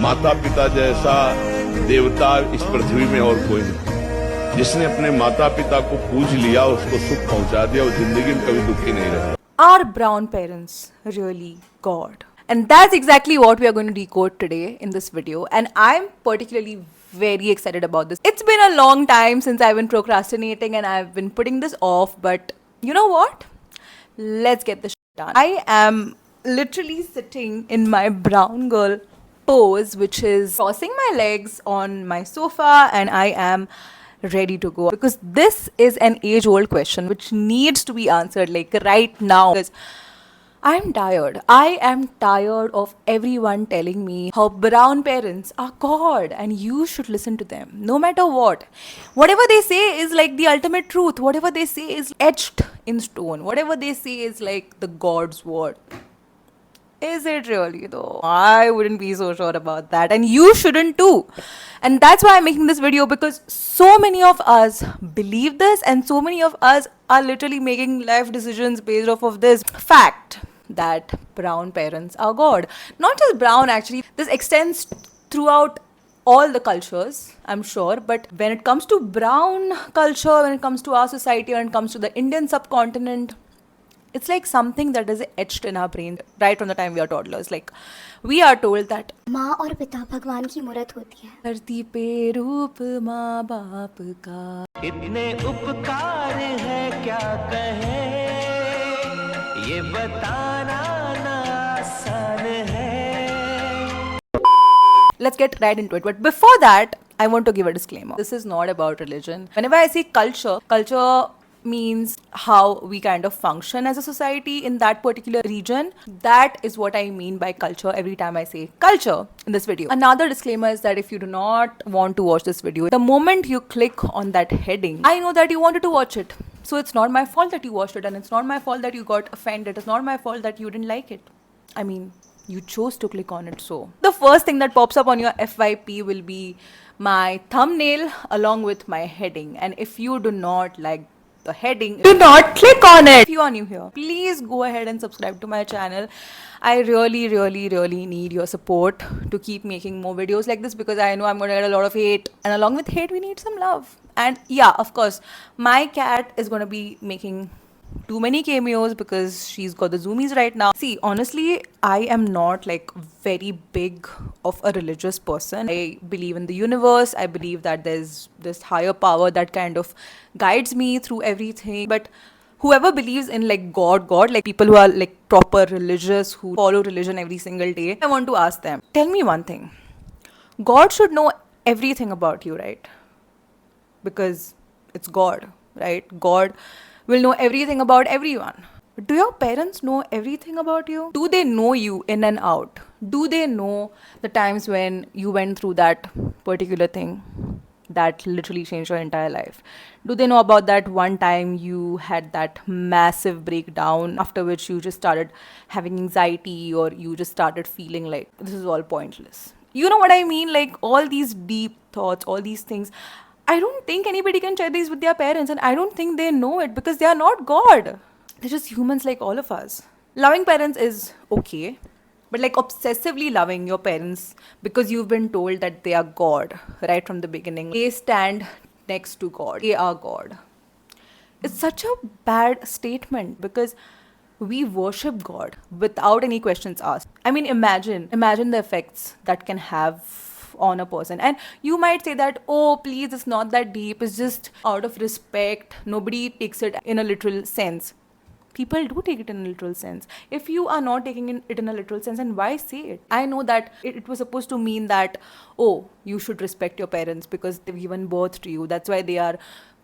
माता पिता जैसा देवता इस पृथ्वी में और कोई नहीं। जिसने अपने माता पिता को पूज लिया, उसको सुख पहुंचा दिया, वो जिंदगी में कभी दुखी नहीं रहा। Are brown parents really God? And that's exactly what we are going to decode today in this video. And I'm particularly very excited about this. It's been a long time since I've been procrastinating and I've been putting this off, but you know what? Let's get this done. I am literally sitting in my brown girl pose, which is crossing my legs on my sofa, and I am ready to go because this is an age old question which needs to be answered like right now. Because I'm tired. I am tired of everyone telling me how brown parents are God and you should listen to them no matter what. Whatever they say is like the ultimate truth. Whatever they say is etched in stone. Whatever they say is like the God's word. Is it really though? I wouldn't be so sure about that, and you shouldn't too. And that's why I'm making this video, because so many of us believe this and so many of us are literally making life decisions based off of this fact that brown parents are God. Not just brown, actually, this extends throughout all the cultures, I'm sure, but when it comes to brown culture, when it comes to our society, when it comes to the Indian subcontinent, it's like something that is etched in our brain right from the time we are toddlers. Like, we are told that माँ और पिता भगवान की मूर्त होती है। धरती पे रूप माँ बाप का, इतने उपकार है क्या कहे, ये बताना ना आसान है। Let's get right into it. But before that, I want to give a disclaimer. This is not about religion. Whenever I say culture, culture means how we kind of function as a society in that particular region. That is what I mean by culture every time I say culture in this video. Another disclaimer is that if you do not want to watch this video, the moment you click on that heading, I know that you wanted to watch it. So it's not my fault that you watched it, and it's not my fault that you got offended. It's not my fault that you didn't like it. I mean, you chose to click on it. So the first thing that pops up on your FYP will be my thumbnail along with my heading. And if you do not like the heading, do not click on it. If you are new here, please go ahead and subscribe to my channel. I really need your support to keep making more videos like this, because I know I'm going to get a lot of hate, and along with hate we need some love. And yeah, of course, my cat is going to be making too many cameos because she's got the zoomies right now. See, honestly, I am not like very big of a religious person. I believe in the universe. I believe that there's this higher power that kind of guides me through everything. But whoever believes in like God, like people who are like proper religious, who follow religion every single day, I want to ask them, tell me one thing. God should know everything about you, right? Because it's God, right? God will know everything about everyone. But do your parents know everything about you? Do they know you in and out? Do they know the times when you went through that particular thing that literally changed your entire life? Do they know about that one time you had that massive breakdown after which you just started having anxiety, or you just started feeling like this is all pointless? You know what I mean? Like all these deep thoughts, all these things. I don't think anybody can share these with their parents, and I don't think they know it because they are not God. They're just humans like all of us. Loving parents is okay, but like obsessively loving your parents because you've been told that they are God right from the beginning. They stand next to God. They are God. It's such a bad statement because we worship God without any questions asked. I mean, imagine the effects that can have on a person. And you might say that, oh please, it's not that deep, it's just out of respect, nobody takes it in a literal sense. People do take it in a literal sense. If you are not taking it in a literal sense, then why say it? I know that it was supposed to mean that, oh, you should respect your parents because they've given birth to you, that's why they are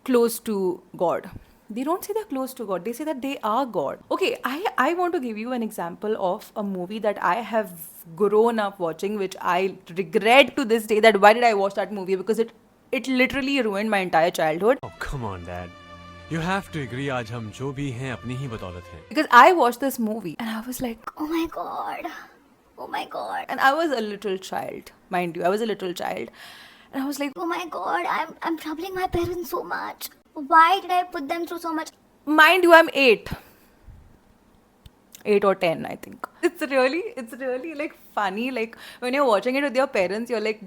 close to God. They don't say they're close to God. They say that they are God. Okay, I want to give you an example of a movie that I have grown up watching, which I regret to this day that why did I watch that movie, because it literally ruined my entire childhood. Oh, come on, Dad. You have to agree, आज हम जो भी हैं अपनी ही बदौलत हैं. Because I watched this movie and I was like, Oh my God. Oh my God. and I was a little child, mind you. I was a little child. And I was like, Oh my God. I'm troubling my parents so much. Why did I put them through so much? mind you, I'm 8. 8 or 10, I think. It's really like funny. Like when you're watching it with your parents, you're like,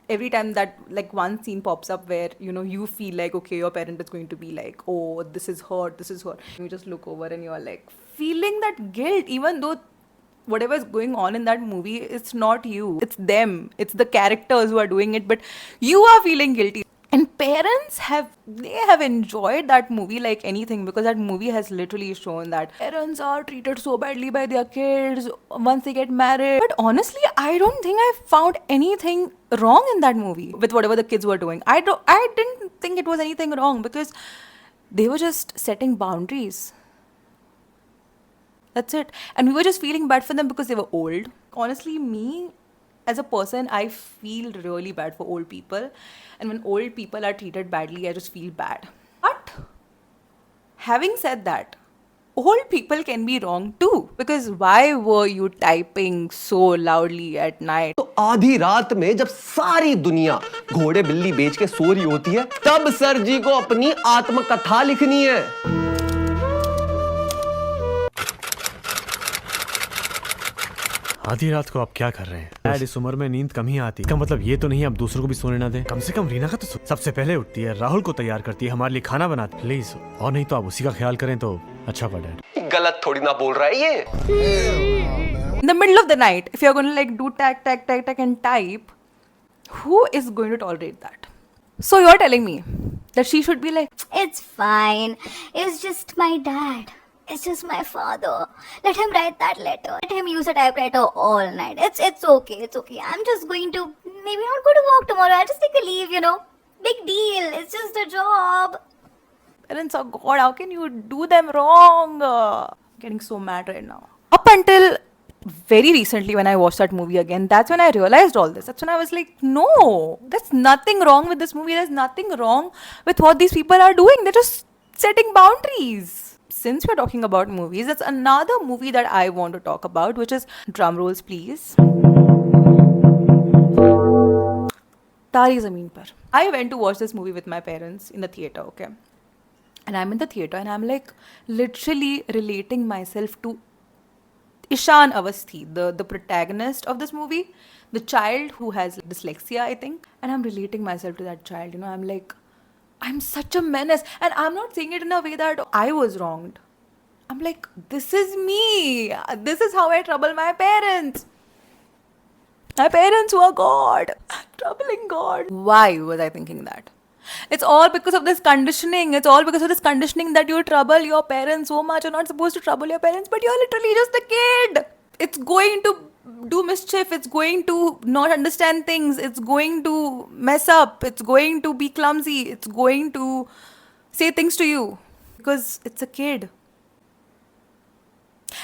every time that like one scene pops up where you feel like, okay, your parent is going to be like, oh, this is hurt. You just look over and you're like feeling that guilt, even though whatever is going on in that movie, it's not you, it's them, it's the characters who are doing it, but you are feeling guilty. And parents have enjoyed that movie like anything, because that movie has literally shown that parents are treated so badly by their kids once they get married. But honestly, I don't think I found anything wrong in that movie with whatever the kids were doing. I didn't think it was anything wrong, because they were just setting boundaries. That's it. And we were just feeling bad for them because they were old. Honestly, me as a person, I feel really bad for old people. And when old people are treated badly, I just feel bad. But having said that, old people can be wrong too. Because why were you typing so loudly at night? तो आधी रात में जब सारी दुनिया घोड़े बिल्ली बेच के सो रही होती है, तब सर जी को अपनी आत्मकथा लिखनी है। आधी रात को आप क्या कर रहे हैं? डैड, इस उम्र में नींद कम ही आती। इसका मतलब ये तो नहीं है आप दूसरों को भी सोने ना दें। कम से कम रीना का तो सबसे पहले उठती है, राहुल को तैयार करती है, हमारे लिए खाना बनाती है। प्लीज, और नहीं तो आप उसी का ख्याल करें तो अच्छा पा डैड। गलत थोड़ी ना बोल रहा है ये। In the middle of the night, if you're going to like do tack and type, who is going to tolerate that? So you're telling me that she should be like, It's fine. It's just my dad. It's just my father. Let him write that letter. Let him use a typewriter all night. It's okay. It's okay. I'm just going to maybe not go to work tomorrow. I'll just take a leave, Big deal. It's just a job. parents, oh God, how can you do them wrong? Getting so mad right now. Up until very recently, when I watched that movie again, that's when I realized all this. That's when I was like, no, there's nothing wrong with this movie. There's nothing wrong with what these people are doing. They're just setting boundaries. Since we're talking about movies, that's another movie that I want to talk about, which is, drum rolls please, Tari Zameen Par. I went to watch this movie with my parents in the theater, okay? And I'm in the theater and I'm like literally relating myself to Ishan Avasthi, the protagonist of this movie, the child who has dyslexia, I think. And I'm relating myself to that child, I'm like, I'm such a menace. And I'm not saying it in a way that I was wronged. I'm like, this is me. This is how I trouble my parents. My parents were God. Troubling God. Why was I thinking that? It's all because of this conditioning. It's all because of this conditioning that you trouble your parents so much. You're not supposed to trouble your parents, but you're literally just a kid. It's going to do mischief. It's going to not understand things. It's going to mess up. It's going to be clumsy. It's going to say things to you because it's a kid.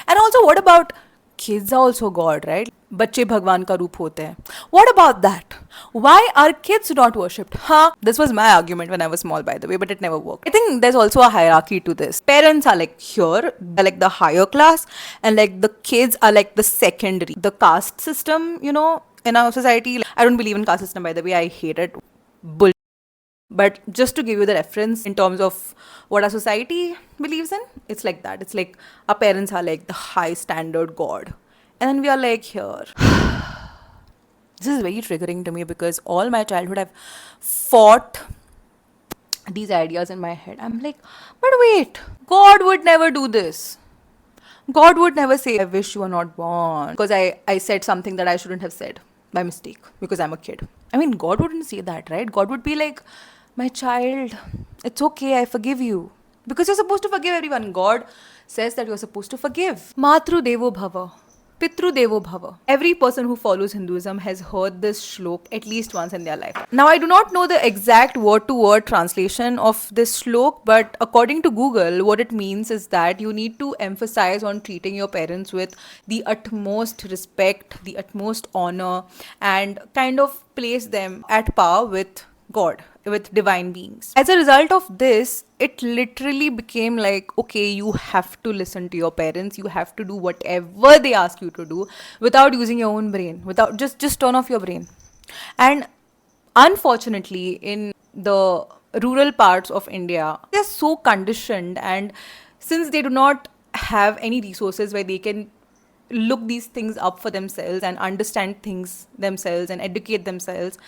And also, what about kids are also God, right? बच्चे भगवान का रूप होते हैं. What about that? Why are kids not worshipped? This was my argument when I was small, by the way, but it never worked. I think there's also a hierarchy to this. Parents are like here, they're like the higher class, and like the kids are like the secondary. The caste system, in our society, I don't believe in caste system, by the way. I hate it. Bull. But just to give you the reference in terms of what our society believes in, it's like that. It's like our parents are like the high standard God. And then we are like here. This is very triggering to me because all my childhood I've fought these ideas in my head. I'm like, but wait, God would never do this. God would never say, I wish you were not born. Because I said something that I shouldn't have said by mistake because I'm a kid. I mean, God wouldn't say that, right? God would be like, my child, it's okay, I forgive you. Because you're supposed to forgive everyone. God says that you're supposed to forgive. Matru Devo Bhava. Pitru Devo Bhava. Every person who follows Hinduism has heard this shlok at least once in their life. Now, I do not know the exact word-to-word translation of this shlok, but according to Google, what it means is that you need to emphasize on treating your parents with the utmost respect, the utmost honor, and kind of place them at par with God, with divine beings. As a result of this, it literally became like, okay, you have to listen to your parents. You have to do whatever they ask you to do without using your own brain, without just turn off your brain. And unfortunately, in the rural parts of India, they're so conditioned, and since they do not have any resources where they can look these things up for themselves and understand things themselves and educate themselves,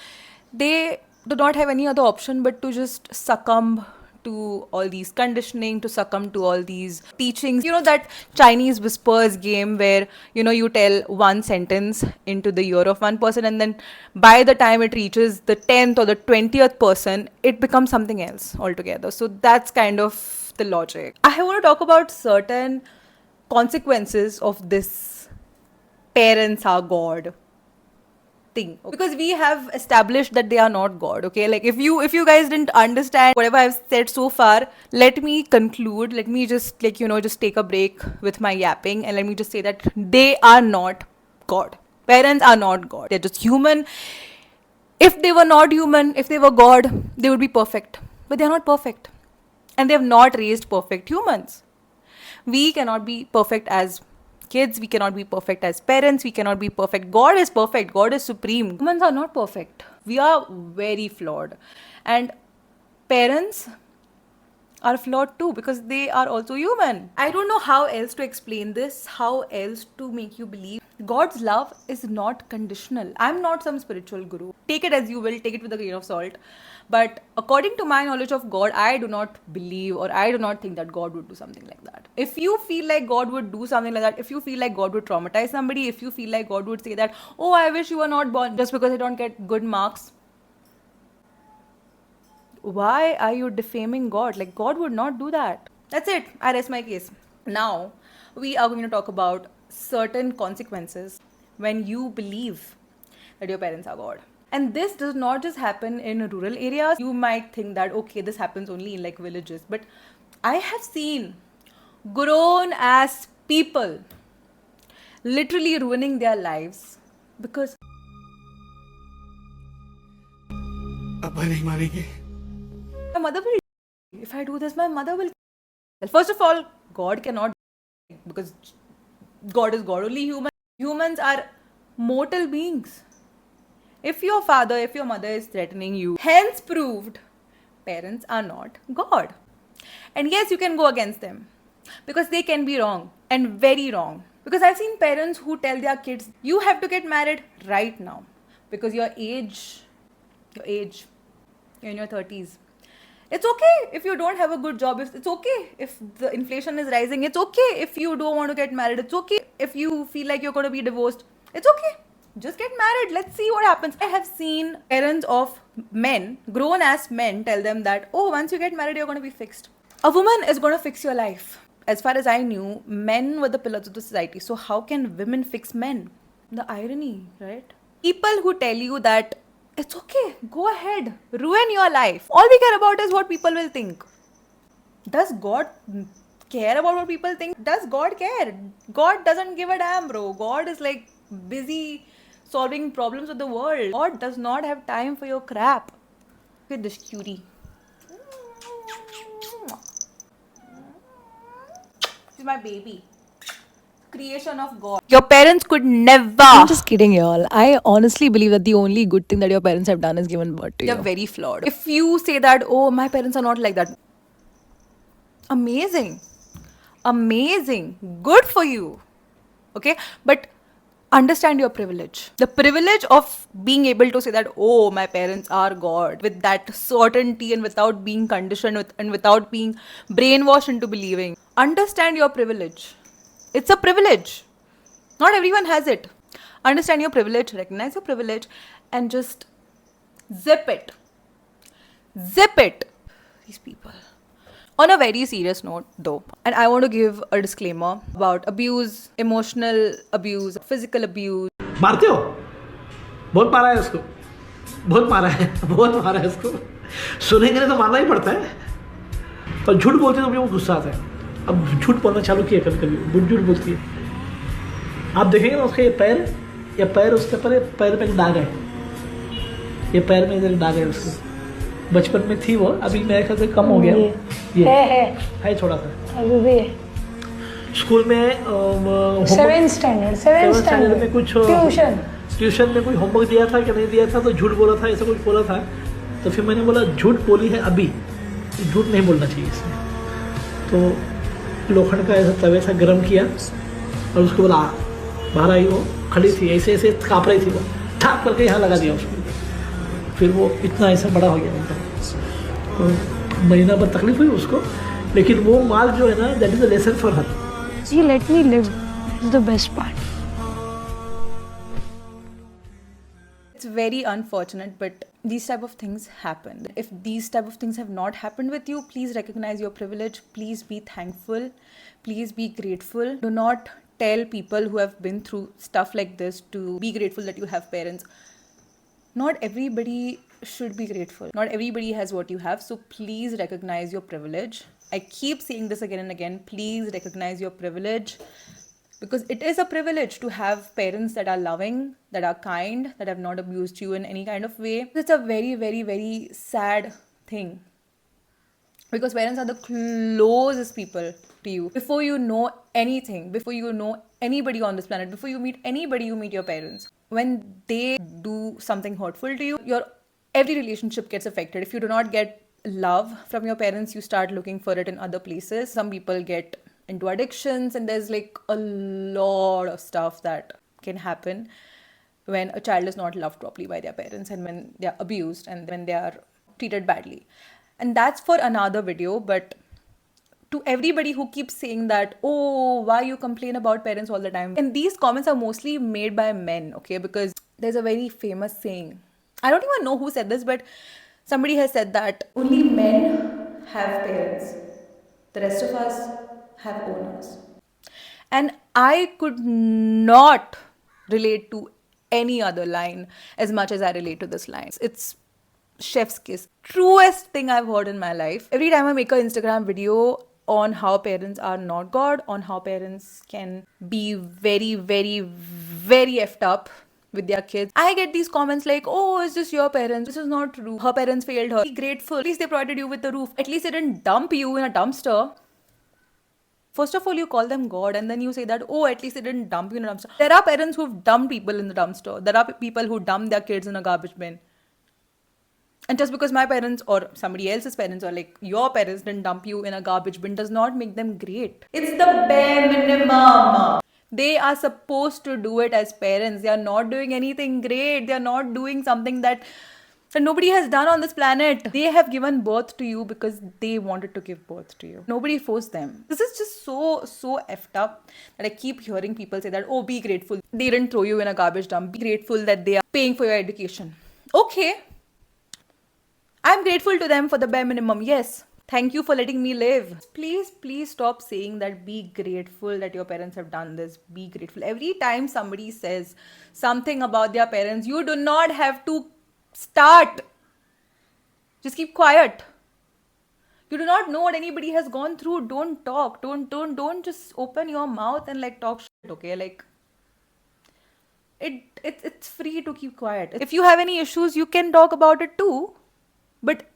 they do not have any other option but to just succumb to all these conditioning, to succumb to all these teachings. You know that Chinese whispers game where, you know, you tell one sentence into the ear of one person and then by the time it reaches the 10th or the 20th person, it becomes something else altogether. So that's kind of the logic. I want to talk about certain consequences of this parents are God thing, because we have established that they are not God. Okay, like if you guys didn't understand whatever I've said so far, let me conclude. Let me just, like, you know, just take a break with my yapping and let me just say that they are not God. Parents are not God. They're just human. If they were not human, if they were God, they would be perfect. But they're not perfect. And they have not raised perfect humans. We cannot be perfect as kids, we cannot be perfect as parents, we cannot be perfect. God is perfect, God is supreme. Humans are not perfect. We are very flawed. And parents are flawed too because they are also human. I don't know how else to explain this, how else to make you believe. God's love is not conditional. I'm not some spiritual guru. Take it as you will, take it with a grain of salt. But according to my knowledge of God, I do not believe or I do not think that God would do something like that. If you feel like God would do something like that, if you feel like God would traumatize somebody, if you feel like God would say that, oh, I wish you were not born just because I don't get good marks, why are you defaming God? Like, God would not do that. That's it. I rest my case. Now, we are going to talk about certain consequences when you believe that your parents are God. And this does not just happen in rural areas. You might think that, okay, this happens only in like villages. But I have seen grown ass people literally ruining their lives because my mother will, if I do this, my mother will. First of all, God cannot, because God is God. Only humans are mortal beings. If your father, if your mother is threatening you, hence proved, parents are not God. And yes, you can go against them because they can be wrong and very wrong. Because I've seen parents who tell their kids, you have to get married right now because you're in your 30s. It's okay if you don't have a good job. It's okay if the inflation is rising. It's okay if you don't want to get married. It's okay if you feel like you're going to be divorced. It's okay. Just get married. Let's see what happens. I have seen parents of men, grown ass men, tell them that, oh, once you get married, you're going to be fixed. A woman is going to fix your life. As far as I knew, men were the pillars of the society. So how can women fix men? The irony, right? People who tell you that it's okay, go ahead, ruin your life. All we care about is what people will think. Does God care about what people think? Does God care? God doesn't give a damn, bro. God is like busy solving problems of the world. God does not have time for your crap. Look at this cutie. She's my baby. Creation of God. Your parents could never. I'm just kidding, y'all. I honestly believe that the only good thing that your parents have done is given birth to you. You're very flawed. If you say that, oh, my parents are not like that. Amazing. Amazing. Good for you. Okay? But understand your privilege. The privilege of being able to say that, oh, my parents are God, with that certainty and without being conditioned and without being brainwashed into believing. Understand your privilege. It's a privilege. Not everyone has it. Understand your privilege, recognize your privilege, and just zip it. Zip it. These people. On a very serious note, though, and I want to give a disclaimer about abuse, emotional abuse, physical abuse. मारते हो? बहुत मारा है उसको, बहुत मारा है उसको. सुनेंगे तो मारना ही पड़ता है. और झूठ बोलते तो मुझे गुस्सा आता है. अब झूठ बोलना चालू किया कभी झूठ बोलती है. आप देखेंगे ना उसका ये पैर उसके पैर में दाग है. ये पैर में इधर दाग है उसको. बचपन में थी वो, अभी मेरे ख्याल से कम हो गया. ये है थोड़ा सा. अभी भी स्कूल में 7th स्टैंडर्ड में कुछ ट्यूशन में कोई होमवर्क दिया था कि नहीं दिया था, तो झूठ बोला था, ऐसा कुछ बोला था. तो फिर मैंने बोला झूठ बोली है अभी, झूठ नहीं बोलना चाहिए इसमें. तो लोखंड का ऐसा तवे सा गर्म किया और उसको बोला बाहर आई, वो खड़ी थी ऐसे ऐसे काँप रही थी, वो ठाक करके यहाँ लगा दिया उसको, फिर वो इतना ऐसा बड़ा हो गया एकदम। तो महीना भर तकलीफ हुई उसको, लेकिन वो माल जो है ना, that is a lesson for her. He let me live. Is the best part. It's very unfortunate, but these type of things happen. If these type of things have not happened with you, please recognize your privilege. Please be thankful. Please be grateful. Do not tell people who have been through stuff like this to be grateful that you have parents. Not everybody should be grateful. Not everybody has what you have. So please recognize your privilege. I keep saying this again and again. Please recognize your privilege, because it is a privilege to have parents that are loving, that are kind, that have not abused you in any kind of way. It's a very, very, very sad thing, because parents are the closest people to you. Before you know anything, before you know anybody on this planet, before you meet anybody, you meet your parents. When they do something hurtful to you, your every relationship gets affected. If you do not get love from your parents, you start looking for it in other places. Some people get into addictions, and there's like a lot of stuff that can happen when a child is not loved properly by their parents, and when they are abused, and when they are treated badly. And that's for another video. But to everybody who keeps saying that, oh, why you complain about parents all the time, and these comments are mostly made by men, okay? Because there's a very famous saying, I don't even know who said this, but somebody has said that only men have parents, the rest of us have owners. And I could not relate to any other line as much as I relate to this line. It's chef's kiss. Truest thing I've heard in my life. Every time I make an Instagram video on how parents are not God, on how parents can be very, very, very effed up with their kids, I get these comments like, oh, it's just your parents. This is not true. Her parents failed her. Be grateful. At least they provided you with a roof. At least they didn't dump you in a dumpster. First of all, you call them God, and then you say that, oh, at least they didn't dump you in a dumpster. There are parents who've dumped people in the dumpster. There are people who dump their kids in a garbage bin. And just because my parents or somebody else's parents, or like your parents, didn't dump you in a garbage bin does not make them great. It's the bare minimum. They are supposed to do it as parents. They are not doing anything great. They are not doing something that nobody has done on this planet. They have given birth to you because they wanted to give birth to you. Nobody forced them. This is just so effed up that I keep hearing people say that, oh, be grateful. They didn't throw you in a garbage dump. Be grateful that they are paying for your education. Okay. I'm grateful to them for the bare minimum. Yes. Thank you for letting me live. Please stop saying that. Be grateful that your parents have done this. Be grateful. Every time somebody says something about their parents, you do not have to start. Just keep quiet. You do not know what anybody has gone through. Don't talk. Don't just open your mouth and like talk shit, okay? Like it's free to keep quiet. If you have any issues, you can talk about it too. But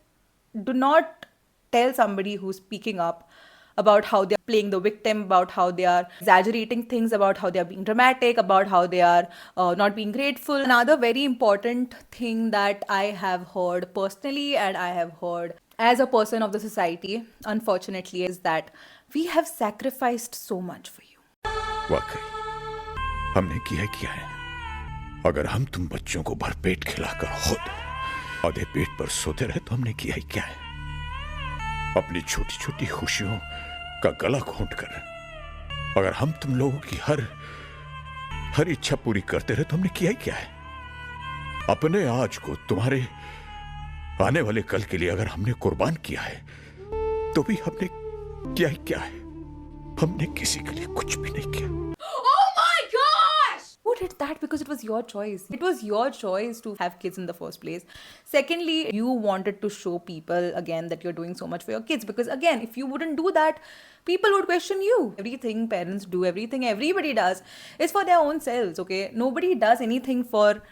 do not tell somebody who's speaking up about how they're playing the victim, about how they are exaggerating things, about how they are being dramatic, about how they are not being grateful. Another very important thing that I have heard personally, and I have heard as a person of the society, unfortunately, is that we have sacrificed so much for you. वाकई हमने किया है। अगर हम तुम बच्चों को भरपेट खिलाकर खुद आधे पेट पर सोते रहे तो हमने किया ही क्या है? अपनी छोटी छोटी खुशियों का गला घोंट कर अगर हम तुम लोगों की हर इच्छा पूरी करते रहे तो हमने किया ही क्या है? अपने आज को तुम्हारे आने वाले कल के लिए अगर हमने कुर्बान किया है तो भी हमने किया ही क्या है? हमने किसी के लिए कुछ भी नहीं किया। Who did that? Because it was your choice. It was your choice to have kids in the first place. Secondly, you wanted to show people again that you're doing so much for your kids. Because again, if you wouldn't do that, people would question you. Everything parents do, everything everybody does is for their own selves, okay? Nobody does anything for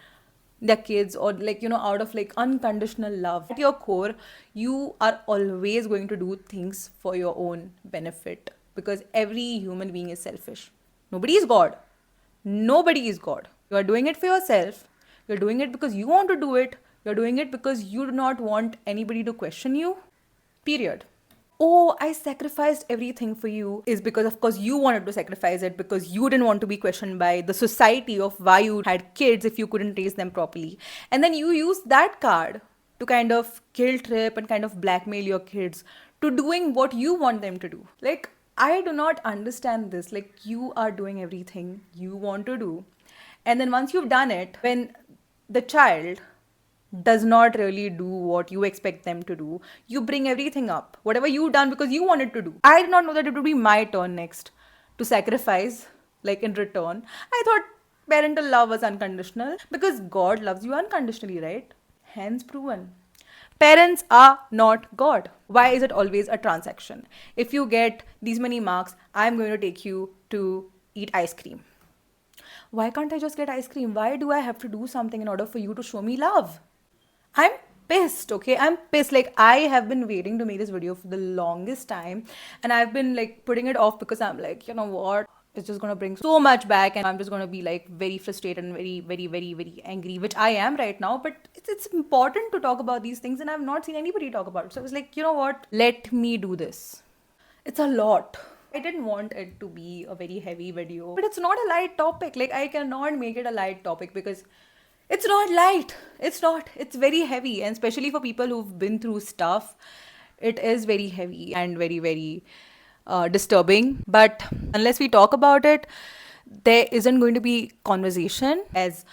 their kids or like, you know, out of like unconditional love. At your core, you are always going to do things for your own benefit. Because every human being is selfish. Nobody is God. Nobody is God. You are doing it for yourself. You're doing it because you want to do it. You're doing it because you do not want anybody to question you. Period. oh, I sacrificed everything for you, is because, of course, you wanted to sacrifice it because you didn't want to be questioned by the society of why you had kids if you couldn't raise them properly. And then you used that card to kind of guilt trip and kind of blackmail your kids to doing what you want them to do. Like, I do not understand this. Like, you are doing everything you want to do. And then once you've done it, when the child does not really do what you expect them to do, you bring everything up. Whatever you done because you wanted to do. I did not know that it would be my turn next to sacrifice, like in return. I thought parental love was unconditional because God loves you unconditionally, right? Hence proven. Parents are not God. Why is it always a transaction? If you get these many marks, I'm going to take you to eat ice cream. Why can't I just get ice cream? Why do I have to do something in order for you to show me love? I'm pissed, okay? I'm pissed. Like, I have been waiting to make this video for the longest time, and I've been like putting it off because I'm like, you know what? It's just gonna bring so much back, and I'm just gonna be like very frustrated and very, very, very, very angry, which I am right now. But it's important to talk about these things, and I've not seen anybody talk about it. So I was like, you know what? Let me do this. It's a lot. I didn't want it to be a very heavy video, but it's not a light topic. Like, I cannot make it a light topic because it's not light. It's not. It's very heavy. And especially for people who've been through stuff, it is very heavy and very, very disturbing. But unless we talk about it, there isn't going to be conversation. As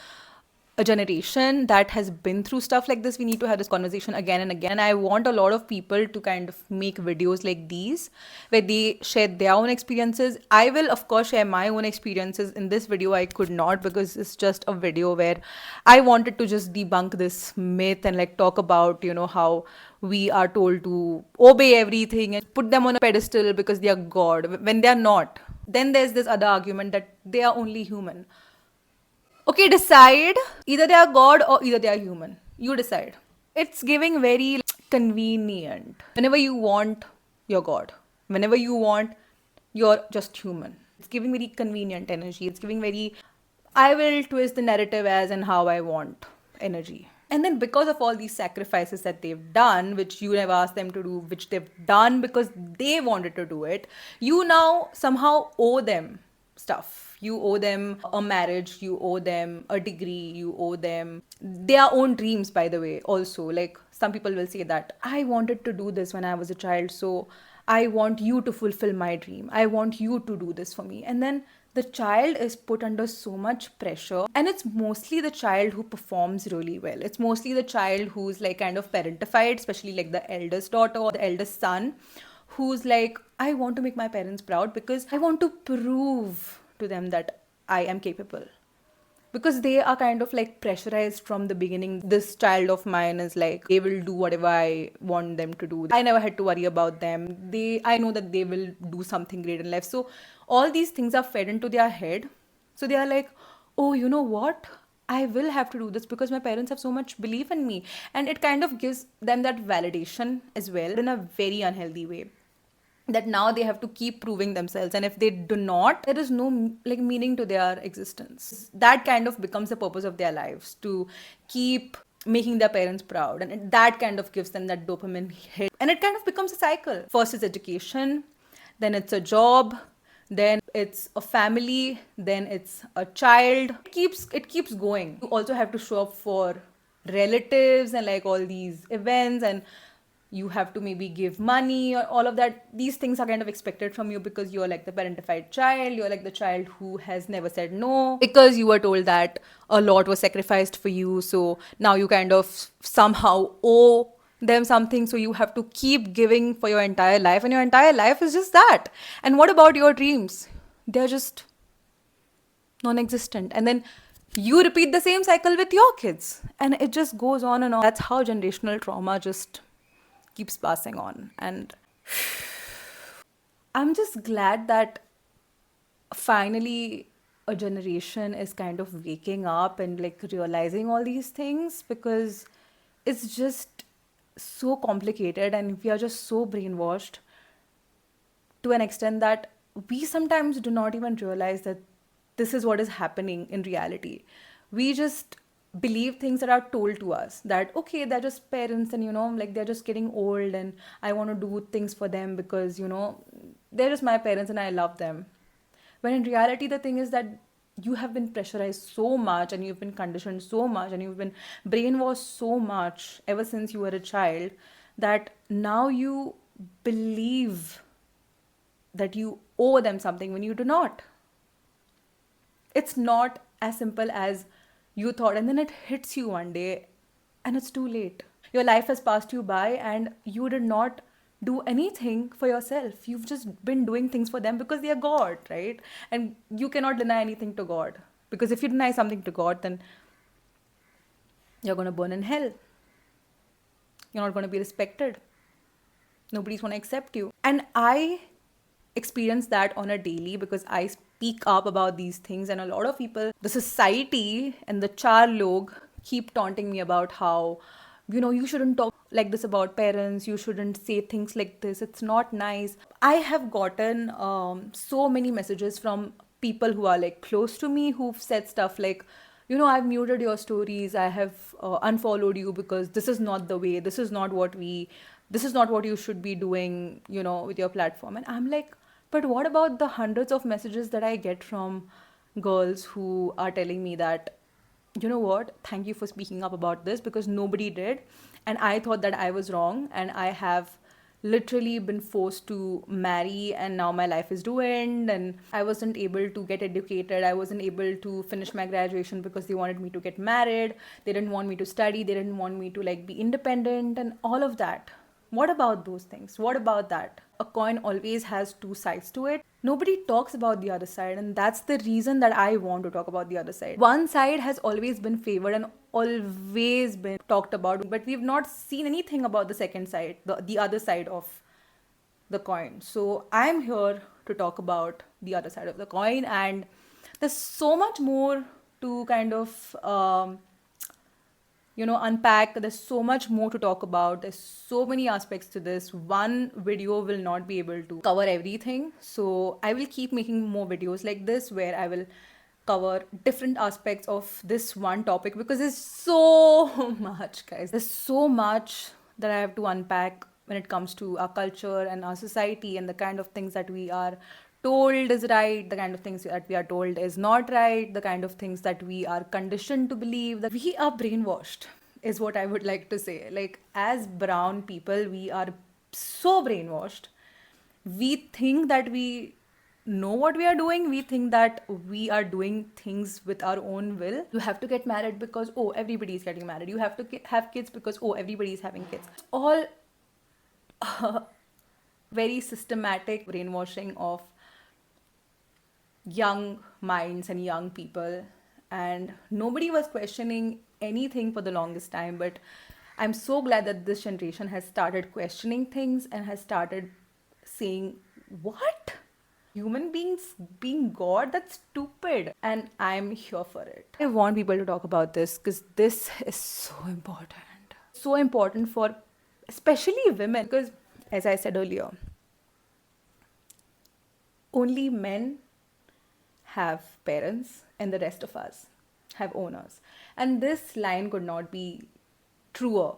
a generation that has been through stuff like this, we need to have this conversation again and again. I want a lot of people to kind of make videos like these where they share their own experiences. I will, of course, share my own experiences. In this video, I could not because it's just a video where I wanted to just debunk this myth and like talk about, you know, how we are told to obey everything and put them on a pedestal because they are God when they are not. Then there's this other argument that they are only human. Okay, decide. Either they are God or either they are human. You decide. It's giving very convenient. Whenever you want, you're God. Whenever you want, you're just human. It's giving very convenient energy. It's giving very, I will twist the narrative as and how I want energy. And then because of all these sacrifices that they've done, which you never asked them to do, which they've done because they wanted to do it, you now somehow owe them stuff. You owe them a marriage, you owe them a degree, you owe them their own dreams, by the way, also. Like, some people will say that I wanted to do this when I was a child, so I want you to fulfill my dream. I want you to do this for me. And then the child is put under so much pressure, and it's mostly the child who performs really well. It's mostly the child who's like kind of parentified, especially like the eldest daughter or the eldest son, who's like, I want to make my parents proud because I want to prove to them that I am capable. Because they are kind of like pressurized from the beginning. This child of mine is like, they will do whatever I want them to do. I never had to worry about them. I know that they will do something great in life. So all these things are fed into their head. So they are like, oh, you know what? I will have to do this because my parents have so much belief in me. And it kind of gives them that validation as well in a very unhealthy way. That now they have to keep proving themselves, and if they do not, there is no like meaning to their existence. That kind of becomes the purpose of their lives, to keep making their parents proud, and that kind of gives them that dopamine hit, and it kind of becomes a cycle. First is education, then it's a job, then it's a family, then it's a child. It keeps going. You also have to show up for relatives and like all these events, and you have to maybe give money or all of that. These things are kind of expected from you because you're like the parentified child. You're like the child who has never said no because you were told that a lot was sacrificed for you. So now you kind of somehow owe them something. So you have to keep giving for your entire life, and your entire life is just that. And what about your dreams? They're just non-existent. And then you repeat the same cycle with your kids, and it just goes on and on. That's how generational trauma just keeps passing on. And I'm just glad that finally a generation is kind of waking up and like realizing all these things, because it's just so complicated and we are just so brainwashed to an extent that we sometimes do not even realize that this is what is happening in reality. We just believe things that are told to us, that okay, they're just parents, and like they're just getting old, and I want to do things for them because they're just my parents and I love them. When in reality, the thing is that you have been pressurized so much, and you've been conditioned so much, and you've been brainwashed so much ever since you were a child, that now you believe that you owe them something when you do not. It's not as simple as you thought, and then it hits you one day and it's too late. Your life has passed you by and you did not do anything for yourself. You've just been doing things for them because they are God, right? And you cannot deny anything to God, because if you deny something to God, then you're going to burn in hell. You're not going to be respected. Nobody's going to accept you. And I experience that on a daily, because I speak up about these things, and a lot of people, the society and the char log, keep taunting me about how you shouldn't talk like this about parents, you shouldn't say things like this, it's not nice. I have gotten so many messages from people who are like close to me, who've said stuff like, I've muted your stories, I have unfollowed you because this is not the way, this is not what you should be doing, with your platform. And I'm like, but what about the hundreds of messages that I get from girls who are telling me that, you know what, thank you for speaking up about this, because nobody did. And I thought that I was wrong, and I have literally been forced to marry, and now my life is ruined, and I wasn't able to get educated, I wasn't able to finish my graduation because they wanted me to get married, they didn't want me to study, they didn't want me to like be independent and all of that. What about those things? What about that? A coin always has two sides to it. Nobody talks about the other side, and that's the reason that I want to talk about the other side. One side has always been favored and always been talked about, but we've not seen anything about the second side, the other side of the coin. So I'm here to talk about the other side of the coin, and there's so much more to kind of unpack. There's so much more to talk about. There's so many aspects to this. One video will not be able to cover everything. So I will keep making more videos like this, where I will cover different aspects of this one topic, because there's so much, guys. There's so much that I have to unpack when it comes to our culture and our society, and the kind of things that we are told is right, the kind of things that we are told is not right, the kind of things that we are conditioned to believe, that we are brainwashed, is what I would like to say. Like, as brown people, we are so brainwashed. We think that we know what we are doing. We think that we are doing things with our own will. You have to get married because, oh, everybody is getting married. You have to have kids because, oh, everybody is having kids. All very systematic brainwashing of young minds and young people, and nobody was questioning anything for the longest time. But I'm so glad that this generation has started questioning things and has started saying, what? Human beings being God? That's stupid. And I'm here for it. I want people to talk about this because this is so important. So important for especially women, because as I said earlier, only men have parents and the rest of us have owners. And this line could not be truer,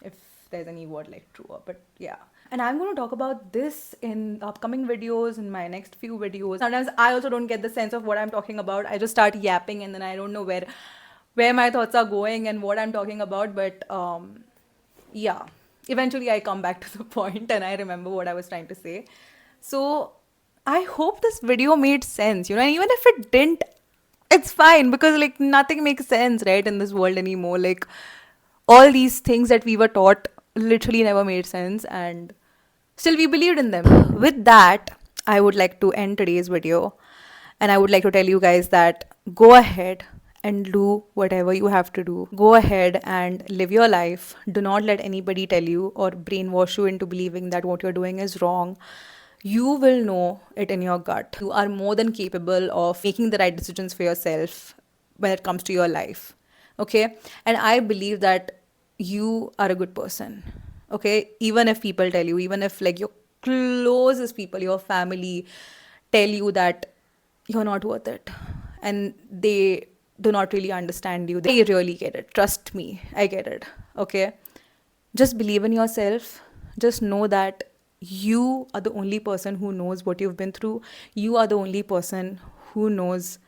if there's any word like truer, but yeah. And I'm going to talk about this in upcoming videos, in my next few videos. Sometimes I also don't get the sense of what I'm talking about. I just start yapping and then I don't know where my thoughts are going and what I'm talking about. But yeah, eventually I come back to the point and I remember what I was trying to say. So I hope this video made sense, and even if it didn't, it's fine, because like nothing makes sense, right, in this world anymore. Like, all these things that we were taught literally never made sense, and still we believed in them. With that, I would like to end today's video, and I would like to tell you guys that go ahead and do whatever you have to do. Go ahead and live your life. Do not let anybody tell you or brainwash you into believing that what you're doing is wrong. You will know it in your gut. You are more than capable of making the right decisions for yourself when it comes to your life. Okay? And I believe that you are a good person. Okay? Even if people tell you, even if like your closest people, your family tell you that you're not worth it, and they do not really understand you. They really get it. Trust me, I get it. Okay? Just believe in yourself. Just know that you are the only person who knows what you've been through. You are the only person who knows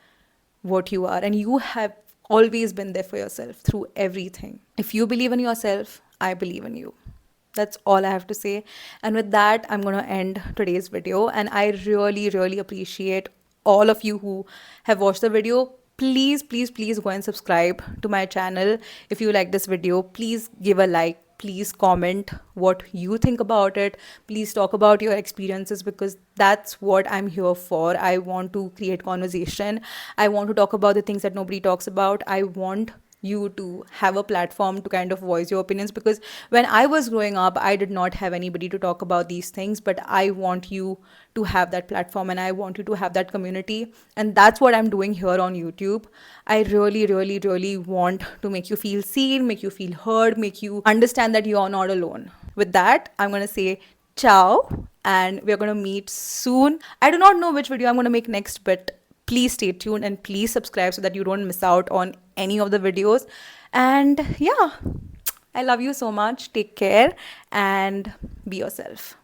what you are. And you have always been there for yourself through everything. If you believe in yourself, I believe in you. That's all I have to say. And with that, I'm going to end today's video. And I really, really appreciate all of you who have watched the video. Please, please, please go and subscribe to my channel. If you like this video, please give a like. Please comment what you think about it. Please talk about your experiences, because that's what I'm here for. I want to create conversation. I want to talk about the things that nobody talks about. I want you to have a platform to kind of voice your opinions, because when I was growing up, I did not have anybody to talk about these things, but I want you to have that platform and I want you to have that community, and that's what I'm doing here on YouTube. I really, really, really want to make you feel seen, make you feel heard, make you understand that you're not alone. With that, I'm going to say ciao, and we're going to meet soon. I do not know which video I'm going to make next, but please stay tuned and please subscribe so that you don't miss out on any of the videos. And yeah, I love you so much. Take care and be yourself.